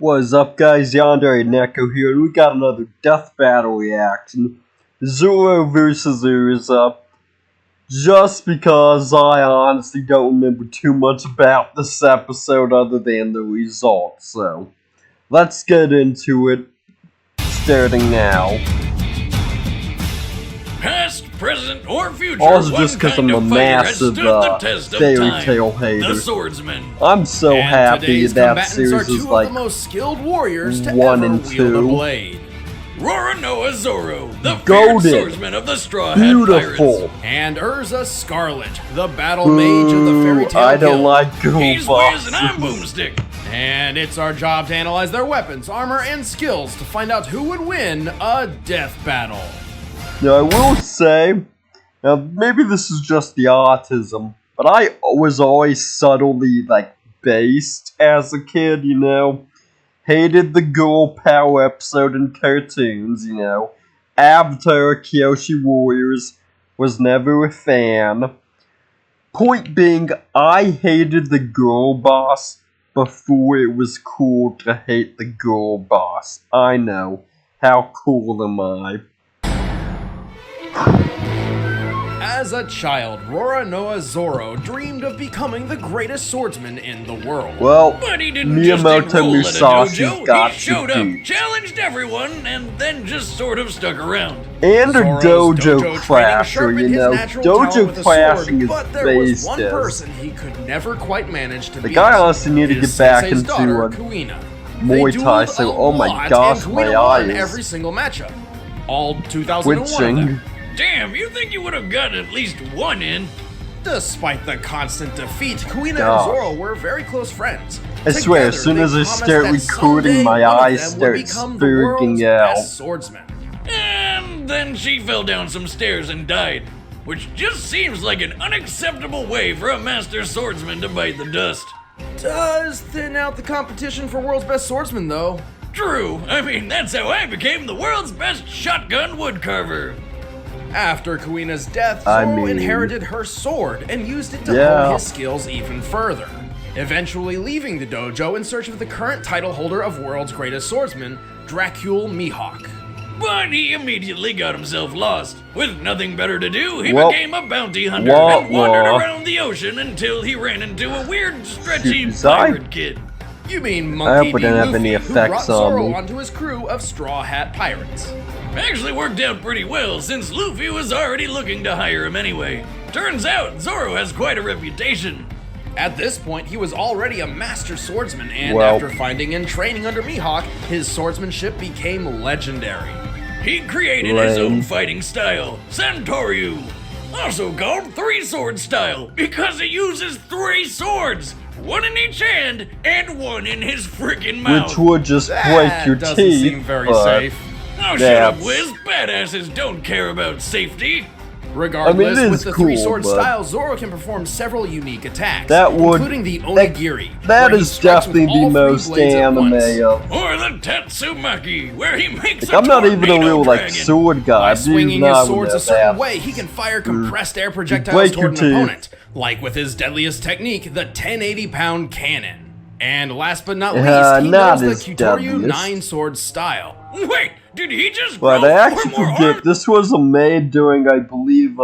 What is up, guys? Yandere Neko here, and we got another death battle reaction. Zoro versus Erza. Just because I honestly don't remember too much about this episode other than the results, so let's get into it, starting now. Past, present, or future, also just because I'm a massive fairy tale hater. The swordsman. I'm so happy that series is like the most skilled warriors to 1 ever and wield 2. a blade. Roronoa Zoro, the Golden. feared swordsman of the Straw Hat Beautiful. Pirates. And Erza Scarlet, the battle mage of the fairy tale I don't guild. like girl He's bosses. Wiz and I'm Boomstick. And it's our job to analyze their weapons, armor, and skills to find out who would win a death battle. Now, I will say, now maybe this is just the autism, but I was always subtly, based as a kid, you know? Hated the girl power episode in cartoons, you know? Avatar Kyoshi Warriors, was never a fan. Point being, I hated the girl boss before it was cool to hate the girl boss. I know. How cool am I? As a child, Roronoa Zoro dreamed of becoming the greatest swordsman in the world. Well, But he didn't Miyamoto just enroll at a Musashi's dojo. got He showed to up, teach. challenged everyone, and then just sort of stuck around. And a Zoro's dojo training crasher, sharpened you his know? natural talent Dojo with a crashing sword, is but there was based one as. person he could never quite manage to The beat. guy honestly need to His get back sensei's into daughter, a Kuina. Muay They Thai, dueled so a oh my lot, gosh, and my Kuina won eyes every single matchup. All 2001 of twitching. them. Damn, you think you would have gotten at least one in? Despite the constant defeat, Kuina Gosh. and Zoro were very close friends. I swear, as soon as I start recording, my eyes start spurting out. Swordsman. And then she fell down some stairs and died. Which just seems like an unacceptable way for a master swordsman to bite the dust. Does thin out the competition for world's best swordsman, though. True, I mean, that's how I became the world's best shotgun woodcarver. After Kuina's death, I Zoro mean- inherited her sword and used it to Yeah. hone his skills even further, eventually leaving the dojo in search of the current title holder of World's Greatest Swordsman, Dracule Mihawk. But he immediately got himself lost. With nothing better to do, he Well, became a bounty hunter wah, and wandered wah. around the ocean until he ran into a weird, stretchy His eye- pirate kid. You mean I Monkey hope it D. didn't have Luffy, any who effects brought on Zoro me. onto his crew of Straw Hat Pirates. Actually worked out pretty well since Luffy was already looking to hire him anyway. Turns out Zoro has quite a reputation. At this point, he was already a master swordsman, and Well- after finding and training under Mihawk, his swordsmanship became legendary. He created his Lame. own fighting style, Santoryu, also called three-sword style, because he uses 3 swords, 1 in each hand and 1 in his freaking mouth. Which would just break your doesn't teeth. seem very but safe. Oh, shut up, that's- Wiz. Badasses don't care about safety. Regardless, it is with the cool, three-sword but- style, Zoro can perform several unique attacks, That would- including the Onigiri. That where he is strikes with definitely the all 3 most blades at anime once. of. Or the Tatsumaki, where he makes Like, a I'm not even a tornado real dragon. sword guy. By I do swinging not his swords know a certain that. way, he can fire compressed air projectiles break toward your an teeth. opponent, like with his deadliest technique, the 1080-pound cannon. And last but not Yeah, least, he not knows his the Kitoryu deadliest. 9-sword style. Wait, did he just But grow I 4 actually more forget arms? this was made during, I believe,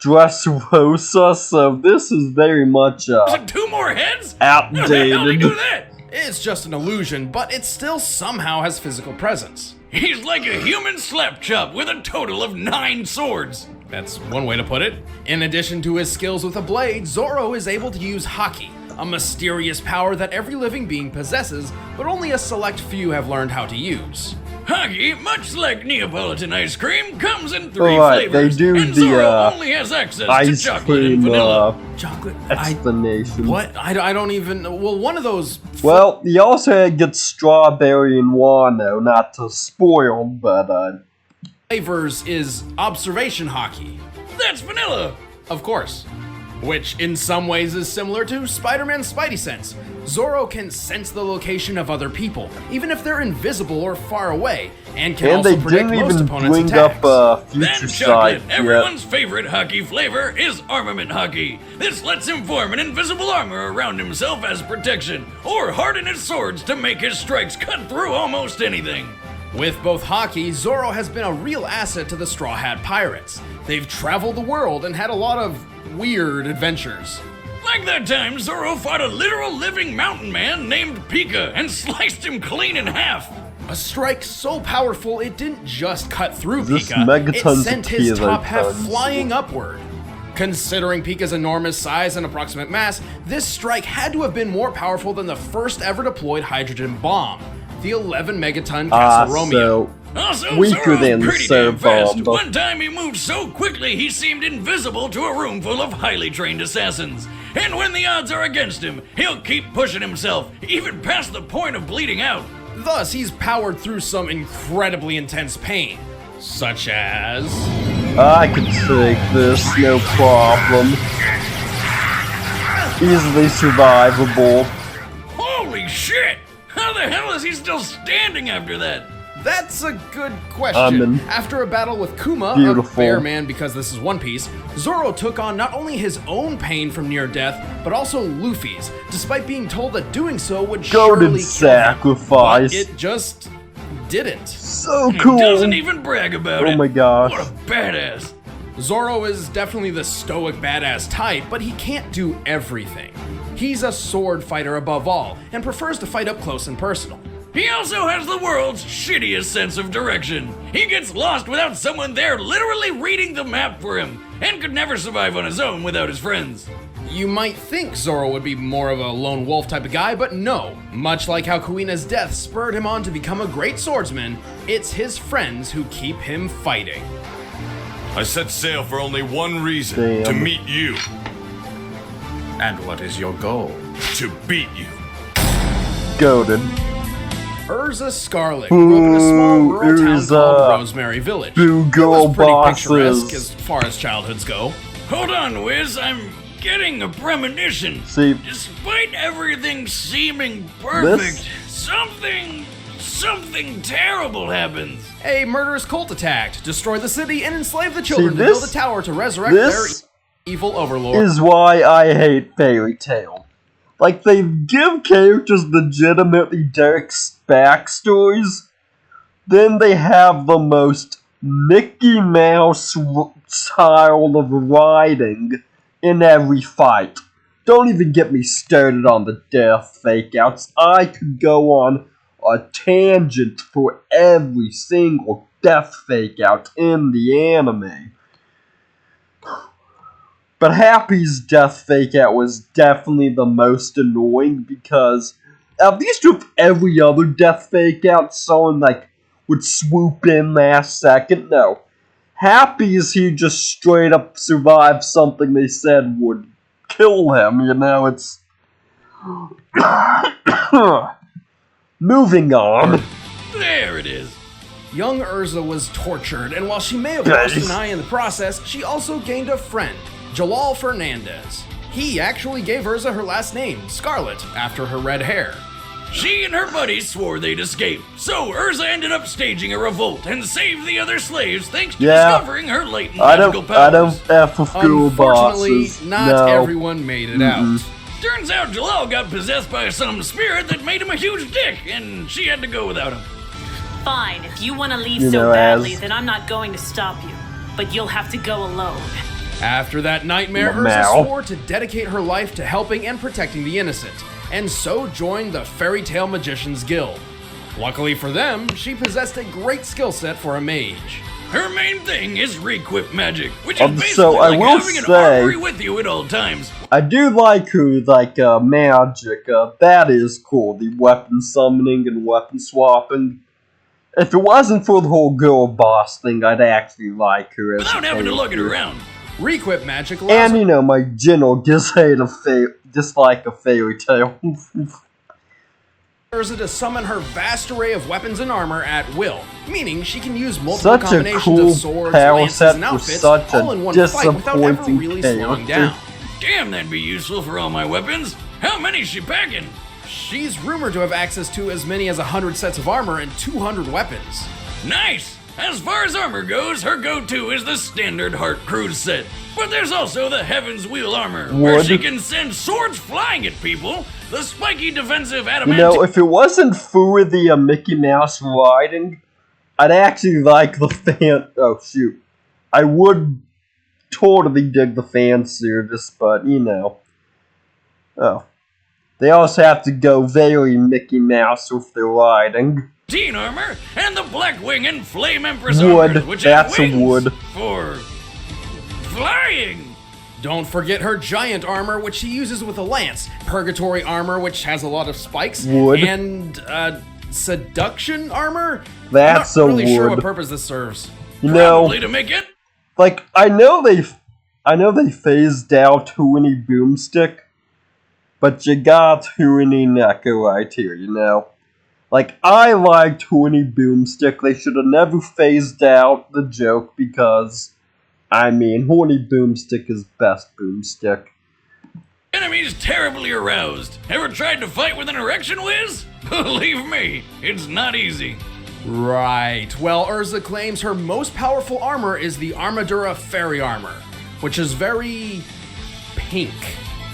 Dressrosa, so this is very much 2 more heads? How the hell did he outdated. do that? It's just an illusion, but it still somehow has physical presence. He's like a human slap chop with a total of 9 swords. That's one way to put it. In addition to his skills with a blade, Zoro is able to use Haki, a mysterious power that every living being possesses, but only a select few have learned how to use. Hockey, much like Neapolitan ice cream, comes in 3 Alright, they flavors, do and the, Zoro only has access to Ice chocolate and cream, vanilla. Chocolate? explanation. What? I don't even... Well, one of those... Well, he also gets strawberry and wano, not to spoil, but, flavors is observation hockey. That's vanilla. Of course. Which in some ways is similar to Spider-Man's Spidey Sense. Zoro can sense the location of other people, even if they're invisible or far away, and can And also they predict didn't most even opponents' bring attacks. up Then Future chocolate, Sight everyone's yet. favorite hockey flavor, is armament hockey. This lets him form an invisible armor around himself as protection, or harden his swords to make his strikes cut through almost anything. With both hockey, Zoro has been a real asset to the Straw Hat Pirates. They've traveled the world and had a lot of weird adventures. Like that time, Zoro fought a literal living mountain man named Pika and sliced him clean in half. A strike so powerful it didn't just cut through This Pika, Megaton's it sent his kilo top half tons. flying upward. Considering Pika's enormous size and approximate mass, this strike had to have been more powerful than the first ever deployed hydrogen bomb, the 11 megaton Castle Romeo. Also, weaker Zoro's than pretty Sir damn fast. Bomb, but- One time he moved so quickly he seemed invisible to a room full of highly trained assassins. And when the odds are against him, he'll keep pushing himself, even past the point of bleeding out. Thus, he's powered through some incredibly intense pain, such as... I can take this, no problem. Easily survivable. Holy shit! How the hell is he still standing after that? That's a good question. After a battle with Kuma, a Beautiful. bear man because this is One Piece, Zoro took on not only his own pain from near death, but also Luffy's, despite being told that doing so would surely Golden kill him. sacrifice. But it just didn't. So He cool. doesn't even brag about it. Oh my gosh. What a badass. Zoro is definitely the stoic badass type, but he can't do everything. He's a sword fighter above all, and prefers to fight up close and personal. He also has the world's shittiest sense of direction. He gets lost without someone there literally reading the map for him, and could never survive on his own without his friends. You might think Zoro would be more of a lone wolf type of guy, but no. Much like how Kuina's death spurred him on to become a great swordsman, it's his friends who keep him fighting. I set sail for only one reason, Damn. to meet you, And what is your goal? to beat you. Goated. Erza Scarlet grew up in a small rural town Erza. called Rosemary Village. Boo It girl was pretty bosses. picturesque as far as childhoods go. Hold on, Wiz, I'm getting a premonition. See, Despite everything seeming perfect, This- something terrible happens. A murderous cult attacked, destroyed the city, and enslaved the children to this- build a tower to resurrect their this evil overlord. is why I hate Fairy Tail. Like, they give characters legitimately dark backstories, then they have the most Mickey Mouse style of writing in every fight. Don't even get me started on the death fake-outs. I could go on a tangent for every single death fake-out in the anime. But Happy's death fake-out was definitely the most annoying because at least with every other death fake-out, someone like would swoop in last second. No. Happy's he just straight up survived something they said would kill him, you know, it's... Moving on. There it is. Young Erza was tortured, and while she may have lost an eye in the process, she also gained a friend, Jalal Fernandez. He actually gave Erza her last name, Scarlet, after her red hair. She and her buddies swore they'd escape, so Erza ended up staging a revolt and saved the other slaves thanks to discovering her latent magical powers. I don't F with girl Unfortunately, bosses. not No. everyone made it out. Turns out Jalal got possessed by some spirit that made him a huge dick, and she had to go without him. Fine, if you want to leave You so know, badly, as- then I'm not going to stop you. But you'll have to go alone. After that nightmare, Erza Meow. swore to dedicate her life to helping and protecting the innocent, and so joined the Fairy Tale Magicians Guild. Luckily for them, she possessed a great skill set for a mage. Her main thing is requip magic, which is So basically I like will having an say- armory with you at all times. I do like her, like, magic. That is cool. The weapon summoning and weapon swapping. If it wasn't for the whole girl boss thing, I'd actually like her as Without a having to look at character. around. Requip magic allows And, you know, my general dislike of Fairy Tail. Erza to summon her vast array of weapons and armor at will, meaning she can use multiple Such a combinations cool of swords, power lances, set and for outfits such a all in one fight without ever disappointing really slowing character. down. Damn, that'd be useful for all my weapons. How many's she packing? She's rumored to have access to as many as 100 sets of armor and 200 weapons. Nice! As far as armor goes, her go-to is the standard Heart Cruise set. But there's also the Heaven's Wheel armor, where she can send swords flying at people, the spiky defensive adamant... You know, if it wasn't for the Mickey Mouse riding, I'd actually like the fan... Oh, shoot. I would totally dig the fan service, but, you know. Oh. They also have to go very Mickey Mouse with their riding. Teen armor, and the Blackwing and Flame Empress Wood. armor, which That's have wings a wood. for flying. Don't forget her giant armor, which she uses with a lance, purgatory armor, which has a lot of spikes, Wood. and seduction armor? That's I'm a not really sure wood. what purpose this serves. You know, Probably to make it. like, I know they phased out Hoonie Boomstick, but you got Hoonie Neko right here, you know? Like, I liked Hoonie Boomstick. They should have never phased out the joke because, I mean, Hoonie Boomstick is best Boomstick. Enemies terribly aroused. Ever tried to fight with an erection whiz? Believe me, it's not easy. Right. Well, Erza claims her most powerful armor is the Armadura Fairy Armor, which is very pink.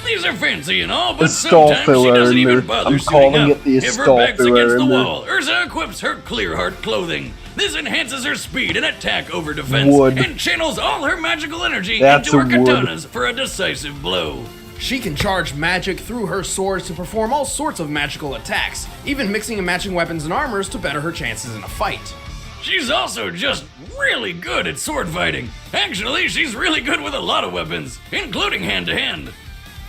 These are fancy and all, but Astolfo sometimes she doesn't even armor. bother I'm suiting calling up. it the If her back's Astolfo against the armor. wall, Erza equips her Clearheart clothing. This enhances her speed and attack over defense, Wood. and channels all her magical energy That's into her a wood. katanas for a decisive blow. She can charge magic through her swords to perform all sorts of magical attacks, even mixing and matching weapons and armors to better her chances in a fight. She's also just really good at sword fighting. Actually, she's really good with a lot of weapons, including hand-to-hand.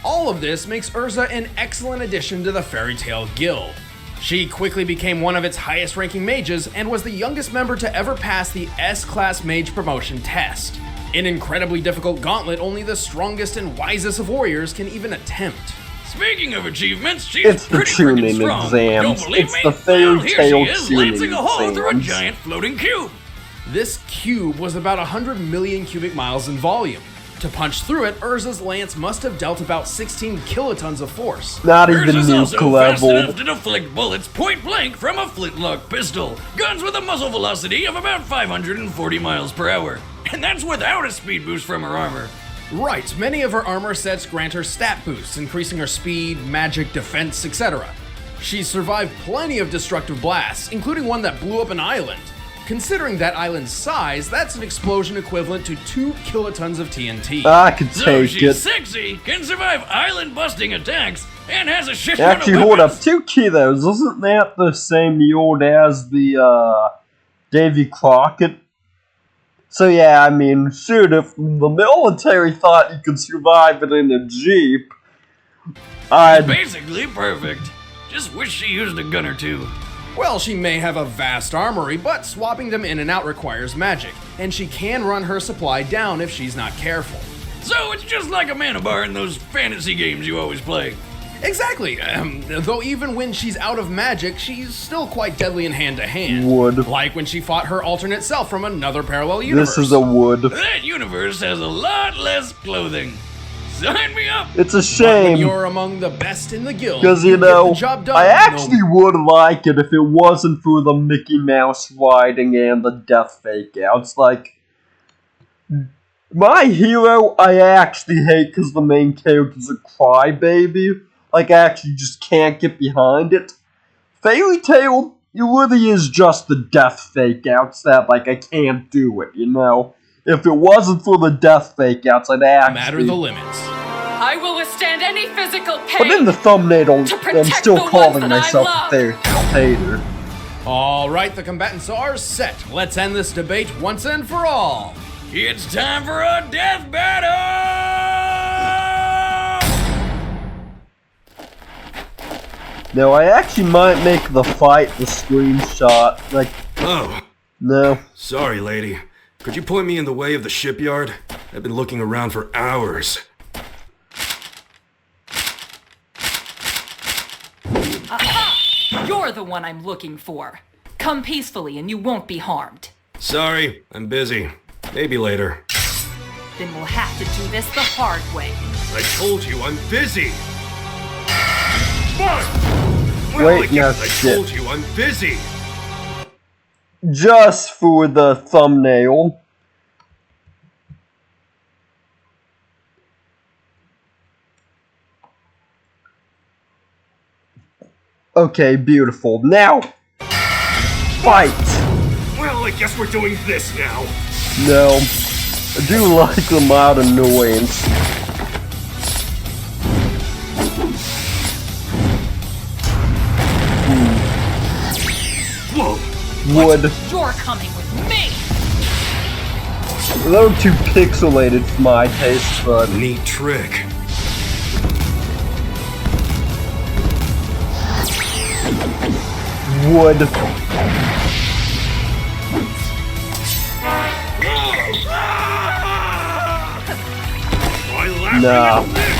All of this makes Erza an excellent addition to the Fairy Tail Guild. She quickly became one of its highest ranking mages and was the youngest member to ever pass the S-Class Mage promotion test. An incredibly difficult gauntlet only the strongest and wisest of warriors can even attempt. Speaking of achievements, she's It's the pretty freaking tuning strong. exams. Don't believe It's me? the Fairy Well, here Tail she is, tuning lancing a hole through a exams. giant floating cube. This cube was about 100 million cubic miles in volume. To punch through it, Erza's lance must have dealt about 16 kilotons of force. Not even Erza's also nuke fast level. enough to deflect bullets point blank from a flintlock pistol. Guns with a muzzle velocity of about 540 miles per hour. And that's without a speed boost from her armor. Right, many of her armor sets grant her stat boosts, increasing her speed, magic, defense, etc. She's survived plenty of destructive blasts, including one that blew up an island. Considering that island's size, that's an explosion equivalent to 2 kilotons of TNT. I can So take she's it. sexy, can survive island-busting attacks, and has a shit ton Actually, of hold up. weapons. 2 kilos. Isn't that the same yield as the, Davy Crockett? So yeah, I mean, shoot, if the military thought you could survive it in a Jeep, I'd... Basically perfect. Just wish she used a gun or two. Well, she may have a vast armory, but swapping them in and out requires magic, and she can run her supply down if she's not careful. So it's just like a mana bar in those fantasy games you always play. Exactly, though even when she's out of magic, she's still quite deadly in hand-to-hand. Wood. Like when she fought her alternate self from another parallel universe. This is a wood. That universe has a lot less clothing. Sign me up! It's a When shame. you're among the best in the guild, Because, you you get know, the job done. I actually would like it if it wasn't for the Mickey Mouse riding and the death fake outs. Like, my hero, I actually hate because the main character's a crybaby. Like, I actually just can't get behind it. Fairy Tail, it really is just the death fake outs that, like, I can't do it, you know? If it wasn't for the death fake outs, I'd actually... matter the limits. I will withstand any physical pain. But in the thumbnail, I'm protect still the ones calling that I myself a love. Fairy Tail hater. All right, the combatants are set. Let's end this debate once and for all. It's time for a death battle! No, I actually might make the fight the screenshot. Like, Oh, no. sorry, lady. Could you point me in the way of the shipyard? I've been looking around for hours. You're the one I'm looking for. Come peacefully and you won't be harmed. Sorry, I'm busy. Maybe later. Then we'll have to do this the hard way. I told you I'm busy! Mark! Well, Wait, I guess no I shit. told you I'm busy. Just for the thumbnail. Okay, beautiful. Now, fight! Well, I guess we're doing this now. No, I do like the mild annoyance. Whoa. Wood. You're coming with me! A little too pixelated for my taste, but Neat trick. wood. Why laughing Nah. at this?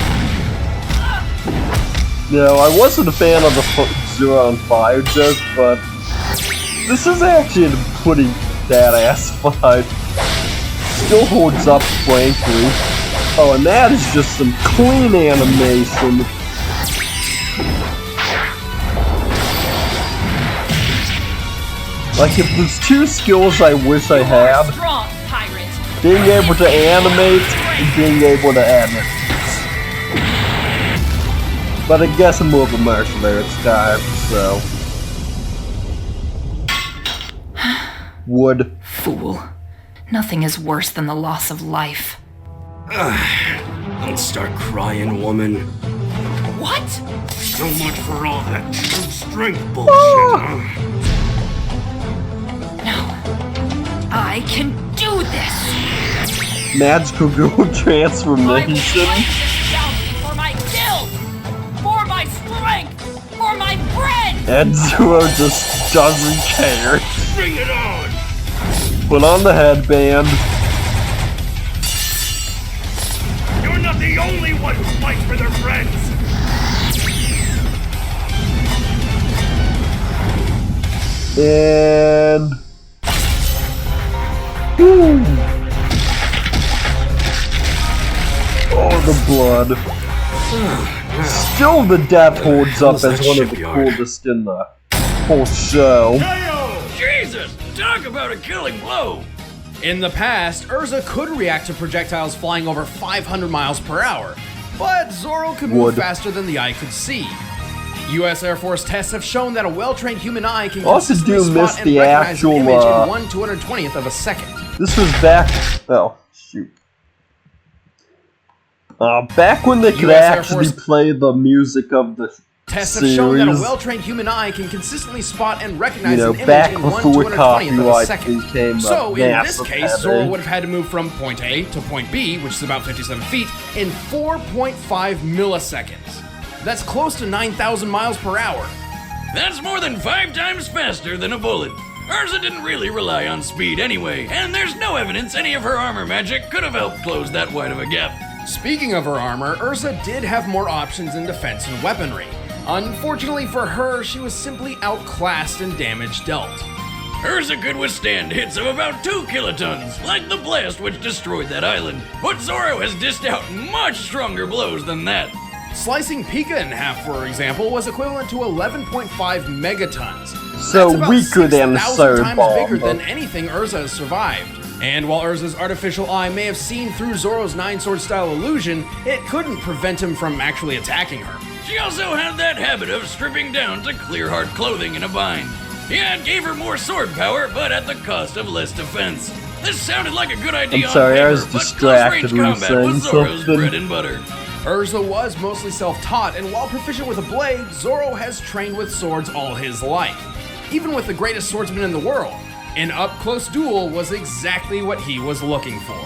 No, I wasn't a fan of the Zoro on Fire joke, but this is actually a pretty badass fight. Still holds up, frankly. Oh, and that is just some clean animation. Like, if there's two skills I wish I had, Strong, pirate! being able to animate and being able to edit. But I guess I'm more of a mercenary type, so. Wood. Fool. Nothing is worse than the loss of life. Don't start crying, woman. What? So much for all that true strength bullshit, huh? No. I can do this! Magical girl I will transformation. fight this bounty for my guild! For my strength! For my friends! And Zoro just doesn't care. Bring it on! Put on the headband. You're not the only one who fights for their friends! And. Woo. Oh, the blood. Still, the death holds up hell's as that one of the shipyard? coolest in the whole show. Jesus! Talk about a killing blow! In the past, Erza could react to projectiles flying over 500 miles per hour, but Zoro could move Would. faster than the eye could see. U.S. Air Force tests have shown that a well-trained human eye can Also consistently do miss spot and the recognize actual, an image in 1/220th of a second. This was back. Oh, shoot. Back when they could US Air actually Force play the music of the Tests have shown that a series. well-trained human eye can consistently spot and recognize You know, an image back in before 1/220th of a copyright second. became So, in this massive case, headache. Zoro would have had to move from point A to point B, which is about 57 feet, in 4.5 milliseconds. That's close to 9,000 miles per hour. That's more than 5 times faster than a bullet. Erza didn't really rely on speed anyway, and there's no evidence any of her armor magic could have helped close that wide of a gap. Speaking of her armor, Erza did have more options in defense and weaponry. Unfortunately for her, she was simply outclassed and damage dealt. Erza could withstand hits of about 2 kilotons, like the blast which destroyed that island. But Zoro has dished out much stronger blows than that. Slicing Pika in half, for example, was equivalent to 11.5 megatons. So That's about weaker than a 6,000 soda times bomb, bigger than but- anything Erza has survived. And while Erza's artificial eye may have seen through Zoro's nine-sword style illusion, it couldn't prevent him from actually attacking her. She also had that habit of stripping down to clear hard clothing in a bind. Yeah, it gave her more sword power, but at the cost of less defense. This sounded like a good idea I'm sorry, on I paper, was but distracted close-range when you combat saying was Zoro's something. bread and butter. Urza was mostly self-taught, and while proficient with a blade, Zoro has trained with swords all his life. Even with the greatest swordsman in the world, an up-close duel was exactly what he was looking for.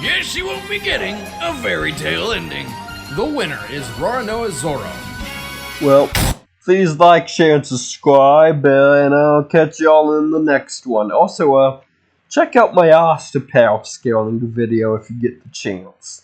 Guess she won't be getting a fairy tale ending. The winner is Roronoa Zoro. Well, please like, share, and subscribe, and I'll catch y'all in the next one. Also, check out my Ostapal scaling video if you get the chance.